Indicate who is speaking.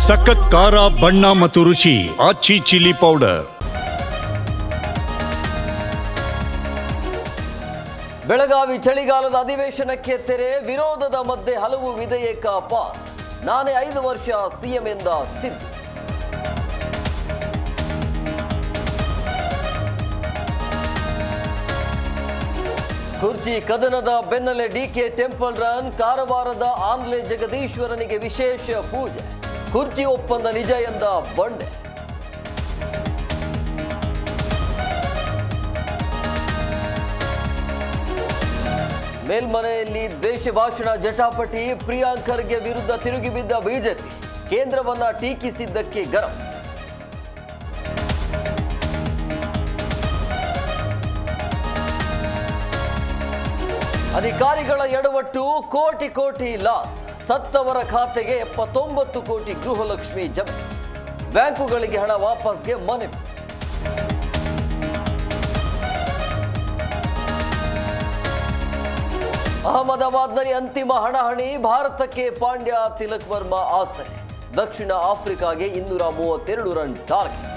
Speaker 1: ಸಖತ್ ಖಾರ ಬಣ್ಣ ಮತ್ತು ರುಚಿ ಆಚಿ ಚಿಲ್ಲಿ ಪೌಡರ್.
Speaker 2: ಬೆಳಗಾವಿ ಚಳಿಗಾಲದ ಅಧಿವೇಶನಕ್ಕೆ ತೆರೆ. ವಿರೋಧದ ಮಧ್ಯೆ ಹಲವು ವಿಧೇಯಕ ಪಾಸ್. ನಾನೇ 5 ವರ್ಷ ಸಿಎಂ ಎಂದ ಸಿದ್ದು. ಕುರ್ಚಿ ಕದನದ ಬೆನ್ನಲ್ಲೇ ಡಿಕೆ ಟೆಂಪಲ್ ರನ್. ಕಾರವಾರದ ಆಂಧ್ಲೆ ಜಗದೀಶ್ವರನಿಗೆ ವಿಶೇಷ ಪೂಜೆ. ಕುರ್ಚಿ ಒಪ್ಪಂದ ನಿಜ ಎಂದ ಬಂಡೆ. ಮೇಲ್ಮನೆಯಲ್ಲಿ ದ್ವೇಷ ಭಾಷಣ ಜಟಾಪಟಿ. ಪ್ರಿಯಾಂಕ್ ಖರ್ಗೆ ವಿರುದ್ಧ ತಿರುಗಿ ಬಿದ್ದ ಬಿಜೆಪಿ. ಕೇಂದ್ರವನ್ನ ಟೀಕಿಸಿದ್ದಕ್ಕೆ ಗರಂ. ಅಧಿಕಾರಿಗಳ ಎಡವಟ್ಟು, ಕೋಟಿ ಕೋಟಿ ಲಾಸ್. ಸತ್ತವರ ಖಾತೆಗೆ 79 ಕೋಟಿ ಗೃಹಲಕ್ಷ್ಮಿ ಜಮೆ. ಬ್ಯಾಂಕುಗಳಿಗೆ ಹಣ ವಾಪಸ್ಗೆ ಮನವಿ. ಅಹಮದಾಬಾದ್ನಲ್ಲಿ ಅಂತಿಮ ಹಣಾಹಣಿ. ಭಾರತಕ್ಕೆ ಪಾಂಡ್ಯ, ತಿಲಕ್ ವರ್ಮಾ ಆಸರೆ. ದಕ್ಷಿಣ ಆಫ್ರಿಕಾಗೆ 232 ರನ್ ಟಾರ್ಗೆಟ್.